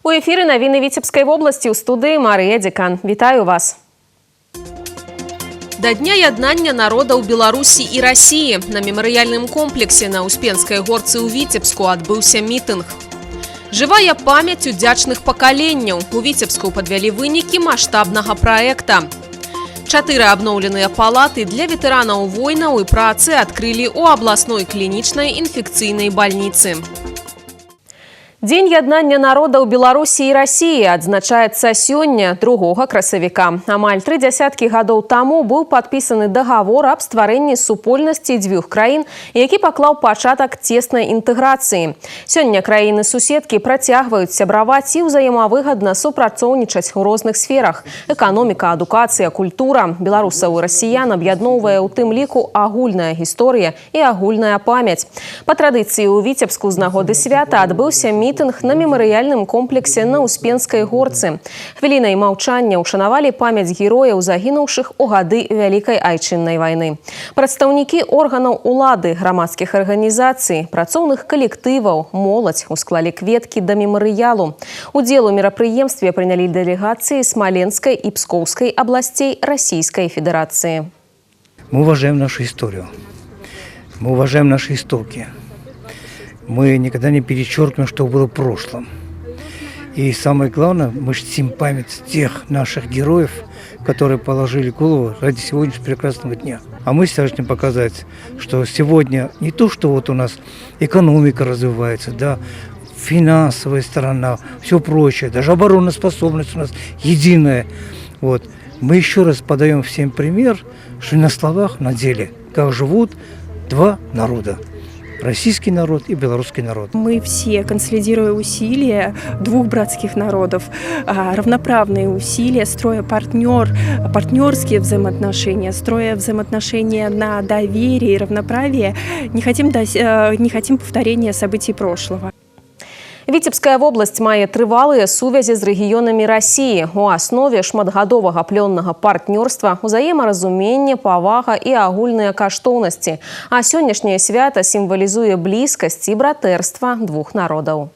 У ефірі новини Вітебської області, у студії Марія Дікан. Вітаю вас. До Дня яднання народа ў Беларусі і Расіі на мемарыяльным комплексе на Успенскай горцы ў Віцебску адбыўся мітынг. Жывая памяць удзячных пакаленняў. У Віцебску падвялі вынікі маштабнага праекта. 4 абноўленыя палаты для ветэранаў войнаў і працы адкрылі ў абласной клінічнай інфекцыйнай бальніцы. Дзень яднання народа ў Беларусі і Расіі адзначаецца сёння, 2 красавіка. Амаль 3 дзясяткі гадоў таму быў падпісаны дагавор аб стварэнні супольнасці дзвюх краін, які паклаў пачатак цеснай інтэграцыі. Сёння краіны-суседкі працягваюць сябраваць і ўзаемавыгадна супрацоўнічаць у розных сферах. Эканоміка, адукацыя, культура. Беларусаў і расіян аб'ядноўвае ў тым ліку агульная гісторыя і агульная памяць. Па традыцыі ў Віцебску з нагоды свята адбыўся мітынг на мемарыяльным комплексе на Успенскай горцы. Хвілінай маўчання ушанавалі памяць герояў, загінуўшых у гады Вялікай айчыннай вайны. Прадстаўнікі органаў улады, грамадскіх арганізацый, працоўных калектываў, моладзь усклалі кветкі да мемарыялу. Удзел у мерапрыемстве прынялі дэлегацыі Смаленскай і Пскоўскай абласцей Российской Федерации. Мы уважаем нашу историю, мы уважаем наши истоки. Мы никогда не перечеркиваем, что было в прошлом. И самое главное, мы чтим память тех наших героев, которые положили голову ради сегодняшнего прекрасного дня. А мы хотим показать, что сегодня не то, что вот у нас экономика развивается, да, финансовая сторона, все прочее, даже обороноспособность у нас единая. Вот. Мы еще раз подаем всем пример, что на словах, на деле, как живут два народа. Российский народ и белорусский народ. Мы все, консолидируя усилия двух братских народов, равноправные усилия, строя партнерские взаимоотношения, строя взаимоотношения на доверие и равноправие, не хотим повторения событий прошлого. Віцебская вобласць мае трывалыя сувязі з рэгіёнамі Расіі. У аснове шматгадовага плённага партнёрства, узаемаразуменне, павага і агульныя каштоўнасці. А сённяшняе свята сімвалізуе блізкасць і братэрства двух народаў.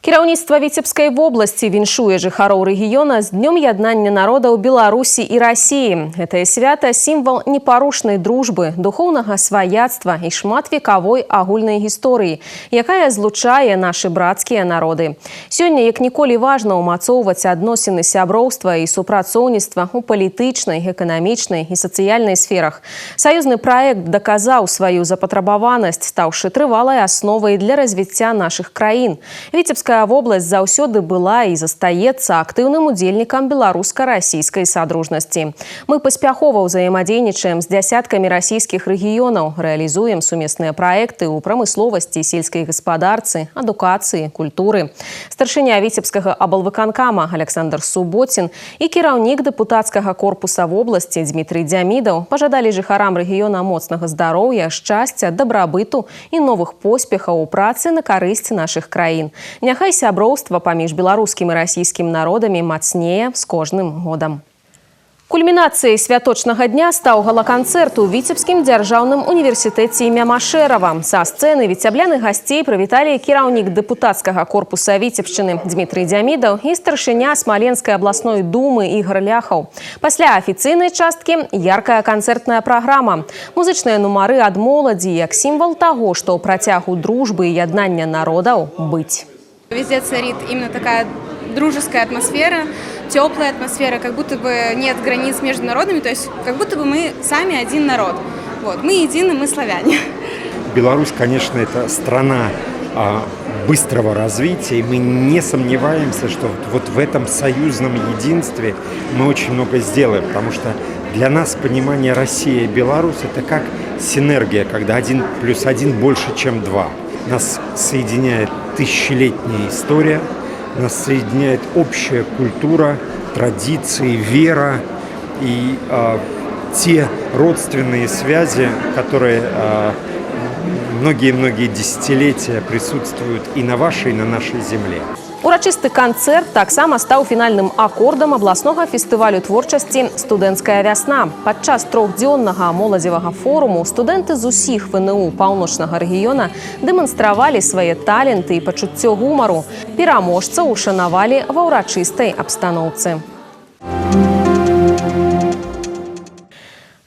Кіраўніцтва Віцебскай вобласці віншуе жыхароў рэгіёна з Днём яднання народаў Беларусі і Расіі. Гэтае свята – сімвал непарушнай дружбы, духоўнага сваяцтва і шматвекавой агульнай гісторыі, якая злучае нашы брацкія народы. Сёння, як ніколі важна ўмацоўваць адносіны сяброўства і супрацоўніцтва ў палітычнай, эканамічнай і сацыяльнай сферах. Саюзны праект даказаў сваю запатрабаванасць, стаўшы трывалай асновай для развіцця нашых краін. Віцебская вобласць заўсёды была і застаецца актыўным удзельнікам беларуска-расійскай садружнасці. Мы паспяхова ўзаемадзейнічаем з дзясяткамі расійскіх рэгіёнаў, рэалізуем сумесныя праекты ў прамысловасці, сельскай гаспадарцы, адукацыі, культуры. Старшыня Віцебскага аблвыканкама Александр Суботін і кіраўнік дэпутацкага корпуса вобласці Дмітрый Дзямідаў пажадалі жыхарам рэгіёна моцнага здароўя, шчасця, дабрабыту і новых поспехаў у працы на карысць нашых краін. Няхай сяброўства паміж беларускім і расійскім народамі мацнее з кожным годам. Кульмінацыяй святочнага дня стаў гала-канцэрт у Віцебскім дзяржаўным універсітэце імя Машэрава. Са сцэны віцябляных гасцей прывіталі кіраўнік дэпутацкага корпуса Віцебшчыны Дмітрый Дзямідаў і старшыня Смаленскай абласной думы Ігар Ляхаў. Пасля афіцыйнай часткі яркая канцэртная праграма. Музычныя нумары ад моладзі як сімвал таго, што ў працягу дружбы і яднання народаў быць. Везде царит именно такая дружеская атмосфера, теплая атмосфера, как будто бы нет границ между народами, то есть как будто бы мы сами один народ. Вот, мы едины, мы славяне. Беларусь, конечно, это страна быстрого развития, и мы не сомневаемся, что вот в этом союзном единстве мы очень много сделаем, потому что для нас понимание России и Беларусь – это как синергия, когда 1 + 1 больше, чем 2. Нас соединяет тысячелетняя история, нас соединяет общая культура, традиции, вера и те родственные связи, которые многие-многие десятилетия присутствуют и на вашей, и на нашей земле. Урачысты канцэрт таксама стаў фінальным акордам абласнога фестывалю творчасці «Студэнцкая вясна». Падчас трохдзённага моладзевага форуму студэнты з усіх ВНУ паўночнага рэгіёна дэманстравалі свае таленты і пачуццё гумару. Пераможцаў ушанавалі ва ўрачыстай абстаноўцы.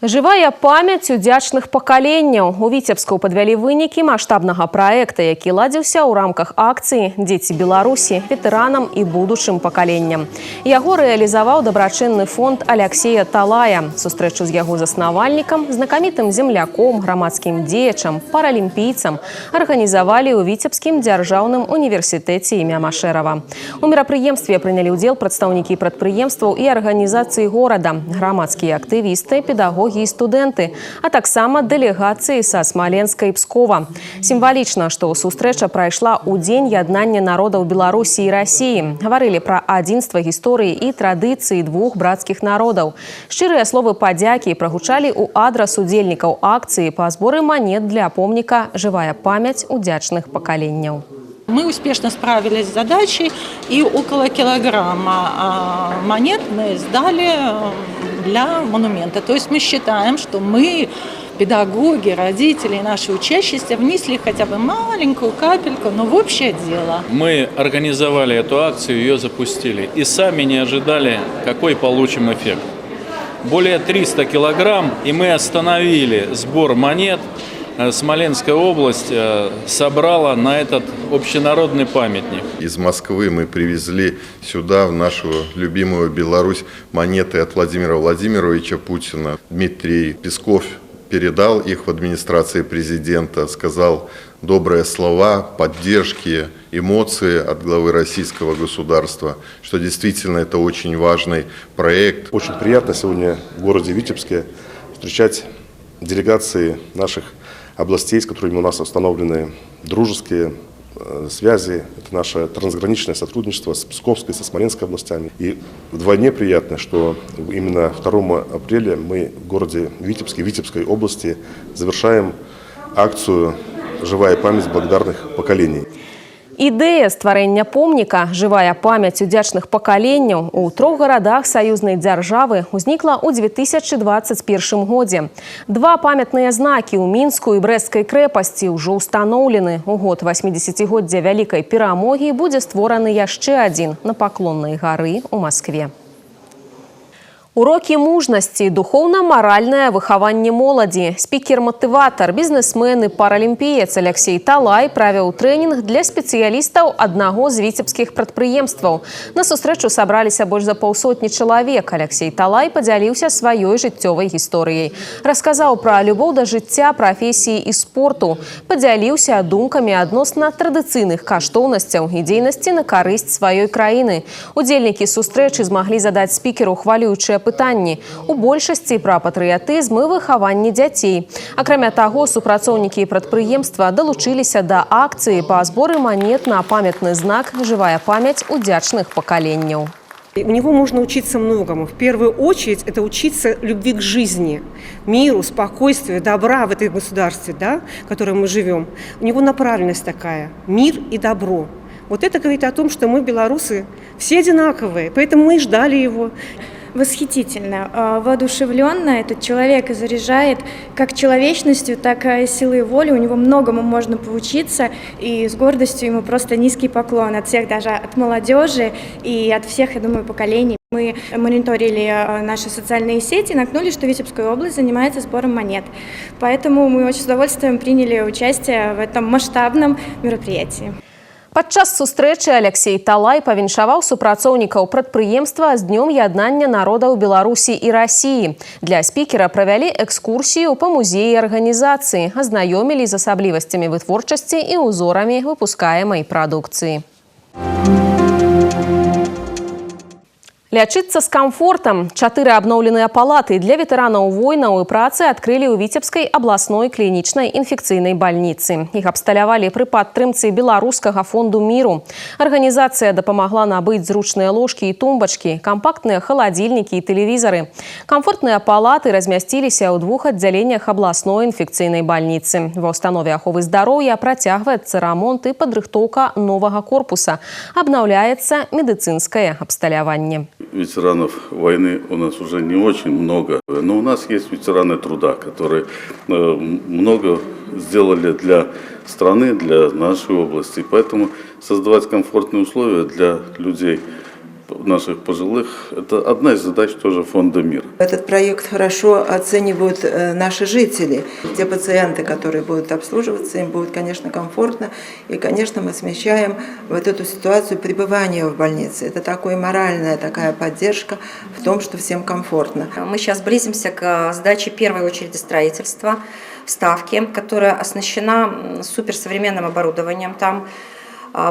Жывая памяць удзячных пакаленняў. У Віцебску падвялі вынікі маштабнага праекта, які ладзіўся ў рамках акцыі «Дзеці Беларусі» ветэранам і будучым пакаленням. Яго рэалізаваў дабрачынны фонд Аляксея Талая. Сустрэчу з яго заснавальнікам, знакамітым земляком, грамадскім дзеячам, паралімпійцам арганізавалі ў Віцебскім дзяржаўным універсітэце імя Машэрава. У мерапрыемстве прынялі ўдзел прадстаўнікі прадпрыемстваў і арганізацый горада, грамадскія актывісты, педагогі і студэнты, а таксама дэлегацыі са Смаленска і Пскова. Сімвалічна, што сустрэча прайшла ў дзень яднання народаў Беларусі і Расіі. Гаварылі пра адзінства гісторыі і традыцыі двух брацкіх народаў. Шчырыя словы падзякі прагучалі ў адрас удзельнікаў акцыі па зборы манет для помніка «Жывая памяць удзячных пакаленняў». Мы успешно справились с задачей, и около килограмма монет мы сдали для монумента. То есть мы считаем, что мы, педагоги, родители, наши учащиеся, внесли хотя бы маленькую капельку, но в общее дело. Мы организовали эту акцию, ее запустили, и сами не ожидали, какой получим эффект. Более 300 килограмм, и мы остановили сбор монет. Смоленская область собрала на этот общенародный памятник. Из Москвы мы привезли сюда, в нашу любимую Беларусь, монеты от Владимира Владимировича Путина. Дмитрий Песков передал их в администрации президента, сказал добрые слова, поддержки, эмоции от главы российского государства, что действительно это очень важный проект. Очень приятно сегодня в городе Витебске встречать делегации наших областей, с которыми у нас установлены дружеские связи. Это наше трансграничное сотрудничество с Псковской, со Смоленской областями. И вдвойне приятно, что именно 2 апреля мы в городе Витебске, Витебской области завершаем акцию «Живая память благодарных поколений». Ідэя стварэння помніка «Жывая памяць удзячных пакаленняў» у 3 гарадах саюзнай дзяржавы ўзнікла ў 2021 годзе. 2 памятныя знакі ў Мінску і Брэсцкай крэпасці ўжо ўстаноўлены. У год 80-годдзя вялікай перамогі будзе створаны яшчэ адзін на Паклоннай гары ў Маскве. Урокі мужнасці, духоўна-маральнае выхаванне моладзі. Спікер-матыватар, бізнесмен і паралімпіец Аляксей Талай правіў трэнінг для спецыялістаў аднаго з віцебскіх прадпрыемстваў. На сустрэчу сабраліся больш за 500 чалавек. Аляксей Талай падзяліўся сваёй жыццёвай гісторыяй. Расказаў пра любоў да жыцця, прафесіі і спорту. Падзяліўся думкамі адносна традыцыйных каштоўнасцяў і дзейнасці на карысць сваёй краіны. Удзельнікі сустрэчы змаглі задаць спікеру хвалюючыя пытанні. У большасці пра патрыятызм і выхаванне дзяцей. Акрамя таго, супрацоўнікі прадпрыемства далучыліся да акцыі па зборы манет на памятны знак «Жывая памяць удзячных пакаленняў». У него можно учиться многому. В первую очередь это учиться любви к жизни, миру, спокойствию, добра в этой государстве, да, в котором мы живем. У него направленность такая – мир и добро. Вот это говорит о том, что мы, белорусы, все одинаковые, поэтому мы и ждали его. Восхитительно, воодушевленно этот человек заряжает как человечностью, так и силой воли. У него многому можно поучиться, и с гордостью ему просто низкий поклон от всех, даже от молодежи и от всех, я думаю, поколений. Мы мониторили наши социальные сети и наткнулись, что Витебская область занимается сбором монет. Поэтому мы очень с удовольствием приняли участие в этом масштабном мероприятии. Падчас сустрэчы Аляксей Талай павіншаваў супрацоўнікаў прадпрыемства з днём яднання народаў Беларусі і Расіі. Для спікера правялі экскурсію па музеі арганізацыі, азнаёмілі з асаблівасцямі вытворчасці і ўзорамі выпускаемай прадукцыі. Лячыцца з камфортам. 4 абноўленыя палаты для ветэранаў войнаў і працы адкрылі ў Віцебскай абласной клінічнай інфекцыйнай бальніцы. Іх абсталявалі пры падтрымцы Беларускага фонду міру. Арганізацыя дапамагла набыць зручныя ложкі і тумбачкі, кампактныя халадзільнікі і тэлевізары. Камфортныя палаты размясціліся ў 2 аддзяленнях абласной інфекцыйнай бальніцы. Ва ўстанове аховы здароўя працягваецца рамонт і падрыхтоўка новага корпуса. Абнаўляецца медыцынскае абсталяванне. Ветеранов войны у нас уже не очень много, но у нас есть ветераны труда, которые много сделали для страны, для нашей области. Поэтому создавать комфортные условия для людей, наших пожилых, это одна из задач тоже Фонда мира. Этот проект хорошо оценивают наши жители. Те пациенты, которые будут обслуживаться, им будет, конечно, комфортно. И, конечно, мы смещаем вот эту ситуацию пребывания в больнице. Это такая моральная такая поддержка в том, что всем комфортно. Мы сейчас близимся к сдаче первой очереди строительства ставки, которая оснащена суперсовременным оборудованием. Там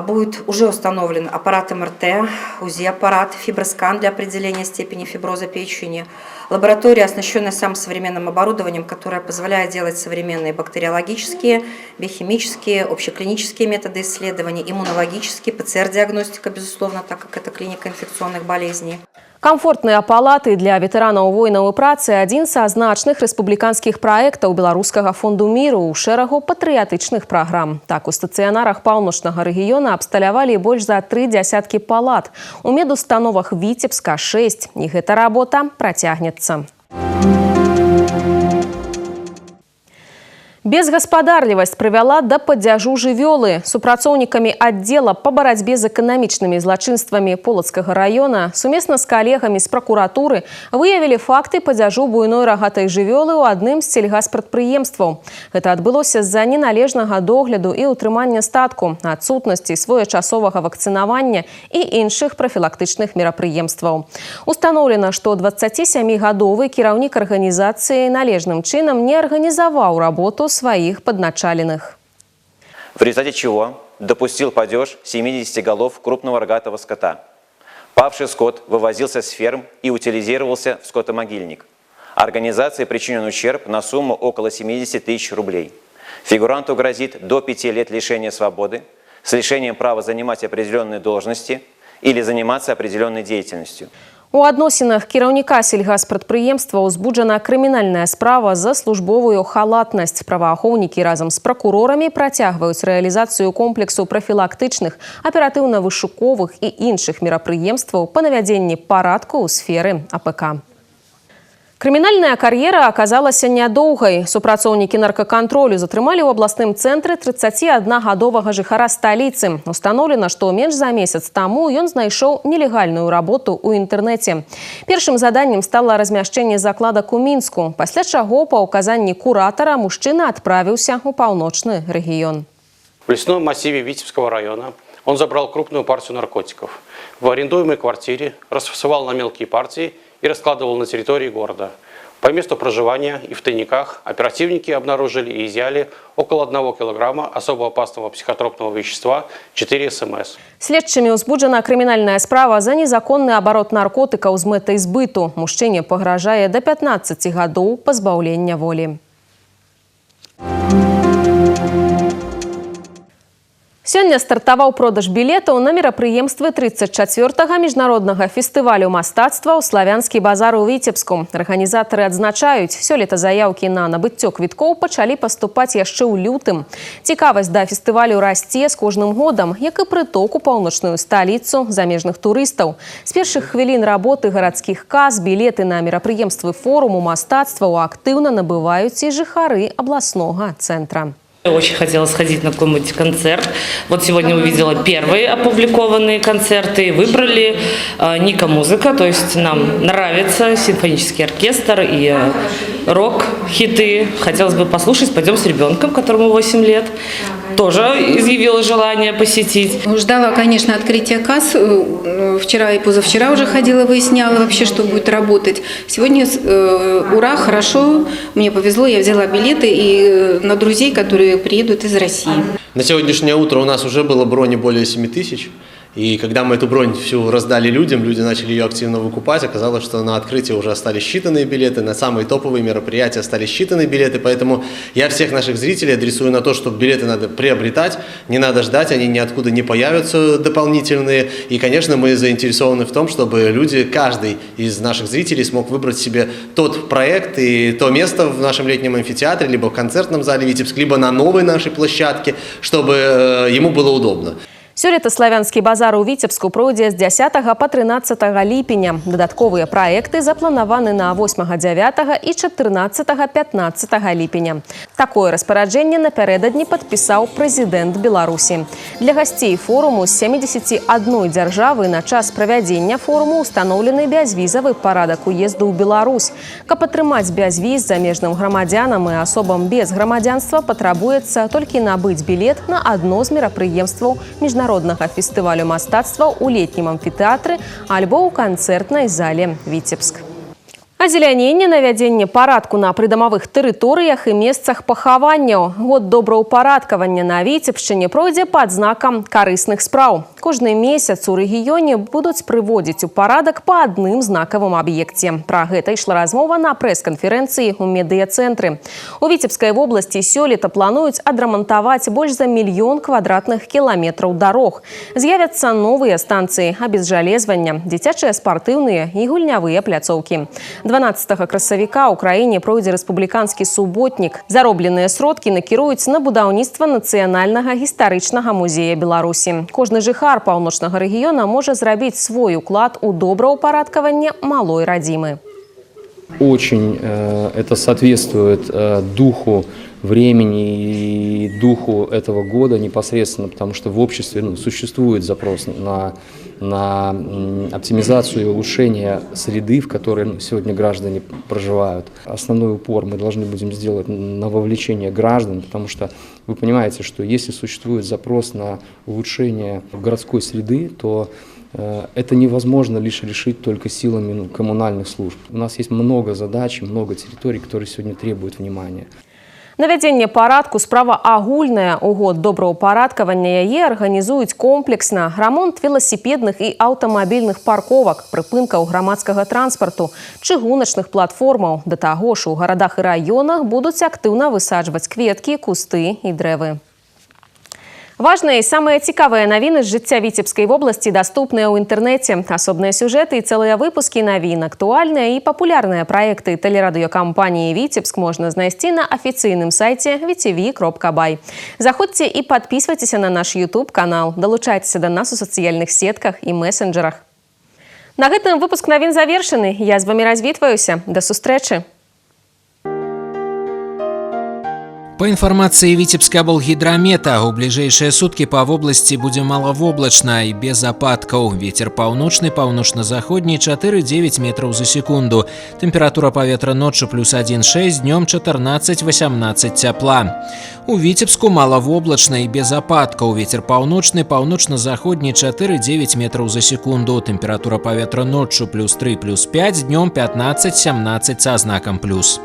будет уже установлен аппарат МРТ, УЗИ-аппарат, фиброскан для определения степени фиброза печени, лаборатория, оснащенная самым современным оборудованием, которое позволяет делать современные бактериологические, биохимические, общеклинические методы исследований, иммунологические, ПЦР-диагностика, безусловно, так как это клиника инфекционных болезней. Камфортныя палаты для ветэранаў войнаў і працы – адзін са значных рэспубліканскіх праектаў Беларускага фонду міру ў шэрагу патрыятычных праграм. Так, у стацыянарах паўночнага рэгіёна абсталявалі больш за 3 дзясяткі палат. У медустановах Віцебска – 6. І гэта работа працягнецца. Безгаспадарлівасць прывяла да падзяжу жывёлы. Супрацоўнікамі аддзела па барацьбе з эканамічнымі злачынствамі Полацкага раёна сумесна з калегамі з пракуратуры выявілі факты падзяжу буйной рагатай жывёлы ў адным з сельгаспрадпрыемстваў. Гэта адбылося з-за неналежнага догляду і ўтрымання статку, адсутнасці своечасовага вакцынавання і іншых прафілактычных мерапрыемстваў. Устаноўлена, што 27-гадовы кіраўнік арганізацыі належным чынам не арганізаваў работу своих подначаленных. В результате чего допустил падеж 70 голов крупного рогатого скота. Павший скот вывозился с ферм и утилизировался в скотомогильник. Организации причинен ущерб на сумму около 70 тысяч рублей. Фигуранту грозит до 5 лет лишения свободы с лишением права занимать определенные должности или заниматься определенной деятельностью. У адносінах кіраўніка сельгаспрадпрыемства ўзбуджана крымінальная справа за службовую халатнасць. Праваахоўнікі разам з пракурорамі працягваюць рэалізацыю комплексу прафілактычных, аператыўна-вышуковых і іншых мерапрыемстваў па навядзенні парадку ў сферы АПК. Крымінальная кар'ера аказалася нядоўгай. Супрацоўнікі наркакантролю затрымалі ў абласным цэнтры 31-гадовага жыхара сталіцы. Устаноўлена, што менш за месяц таму ён знайшоў нелегальную работу ў інтэрнэце. Першым заданнем стала размяшчэнне закладак у Мінску, пасля чаго па ўказанні куратара мужчына адправіўся ў паўночны рэгіён. В лесном массиве Витебского района он забрал крупную партию наркотиков. В арендуемой квартире расфасовал на мелкие партии и раскладывал на территории города. По месту проживания и в тайниках оперативники обнаружили и изъяли около 1 килограмма особо опасного психотропного вещества, 4 СМС. Следчымі ўзбуджана крымінальная справа за незаконны абарот наркотыкаў з мэтай збыту. Мужчыне пагражае да 15 гадоў пазбаўлення волі. Сёння стартаваў продаж білетаў на мерапрыемствы 34-га міжнароднага фестывалю мастацтва ў Славянскі базар у Віцебску. Арганізатары адзначаюць, сёлета заяўкі на набыццё квіткоў пачалі паступаць яшчэ ў лютым. Цікавасць да фестывалю расце з кожным годам, як і прыток у паўночную сталіцу замежных турыстаў. З першых хвілін работы гарадскіх кас білеты на мерапрыемствы форуму мастацтва актыўна набываюць і жыхары абласнога цэнтра. Очень хотела сходить на какой-нибудь концерт. Вот сегодня увидела первые опубликованные концерты. Выбрали Ника Музыка, то есть нам нравится симфонический оркестр и рок-хиты. Хотелось бы послушать. Пойдем с ребенком, которому 8 лет. Тоже изъявила желание посетить. Ждала, конечно, открытия касс. Вчера и позавчера уже ходила, выясняла вообще, что будет работать. Сегодня ура, хорошо, мне повезло, я взяла билеты и на друзей, которые приедут из России. На сегодняшнее утро у нас уже было брони более 7 тысяч. И когда мы эту бронь всю раздали людям, люди начали ее активно выкупать, оказалось, что на открытие уже остались считанные билеты, на самые топовые мероприятия остались считанные билеты, поэтому я всех наших зрителей адресую на то, что билеты надо приобретать, не надо ждать, они ниоткуда не появятся дополнительные. И, конечно, мы заинтересованы в том, чтобы люди, каждый из наших зрителей смог выбрать себе тот проект и то место в нашем летнем амфитеатре, либо в концертном зале Витебск, либо на новой нашей площадке, чтобы ему было удобно. Сёлета славянскі базар у Віцебску пройдзе з 10 па 13 ліпеня. Дадатковыя праекты запланаваны на 8, 9 і 14, 15 ліпеня. Такое распараджэнне напярэдадні падпісаў прэзідэнт Беларусі. Для гасцей форуму з 71 дзяржавы на час правядзення форуму устаноўлены бязвізавы парадак уезду ў Беларусь. Каб атрымаць бязвіз замежным грамадзянам і асобам без грамадзянства патрабуецца толькі набыць білет на адно з мерапрыемстваў міжнароднага фестывалю мастацтва ў летнім амфітэатры альбо ў канцэртнай зале Віцебск. Азеляненне, навядзенне парадку на прыдамавых тэрыторыях і месцах пахаванняў. Год добраўпарадкавання на Віцебшчыне пройдзе пад знакам карысных спраў. Кожны месяц у рэгіёне будуць прыводзіць у парадак па адным знакавым аб'екце. Пра гэта ішла размова на прэс-канферэнцыі ў медыяцэнтры. У Віцебскай вобласці сёлета плануюць адрамантаваць больш за 1 000 000 квадратных кіламетраў дарог. З'явяцца новыя станцыі абезжалезвання, дзіцячыя спартыўныя і гульнявыя пляцоўкі. 12 красавіка ў краіне пройдзе рэспубліканскі суботнік. Заробленыя сродкі накіруюць на будаўніцтва Нацыянальнага гістарычнага музея Беларусі. Кожны жыхар паўночнага рэгіёна можа зрабіць свой уклад у добраўпарадкаванне малой радзімы. Очень это соответствует духу времени и духу этого года непосредственно, потому что в обществе существует запрос на оптимизацию и улучшение среды, в которой сегодня граждане проживают. Основной упор мы должны будем сделать на вовлечение граждан, потому что вы понимаете, что если существует запрос на улучшение городской среды, то это невозможно лишь решить только силами коммунальных служб. У нас есть много задач, много территорий, которые сегодня требуют внимания. Навядзенне парадку справа агульная. У год добраўпарадкавання яе арганізуюць комплексна. Рамонт веласіпедных і аўтамабільных парковак, прыпынкаў грамадскага транспарту, чыгуначных платформаў. Да таго ж у гарадах і раёнах будуць актыўна высаджваць кветкі, кусты і дрэвы. Важныя і самыя цікавыя навіны з жыцця Віцебскай вобласці даступныя ў інтэрнэце. Асобныя сюжэты і цэлыя выпускі навін, актуальныя і папулярныя праекты тэлерадыёкампаніі «Віцебск» можна знайсці на афіцыйным сайце vtv.by. Заходзьце і падпісвайцеся на наш YouTube-канал. Далучайцеся да нас у сацыяльных сетках і месенджерах. На гэтым выпуск навін завершаны. Я з вамі развітваюся. Да сустрэчы! По информации Витебского облгидромета, у ближайшие сутки по области будет маловоблачно и без опадков. Ветер паўночный, паўночно-заходний 4,9 метров за секунду. Температура поветра ночью плюс 1,6, днем 14-18 тепла. У Витебску маловоблачно и без опадков. Ветер паўночный, паўночно-заходний 4,9 метров за секунду. Температура поветра ночью плюс 3, плюс 5, днем 15-17 со знаком плюс.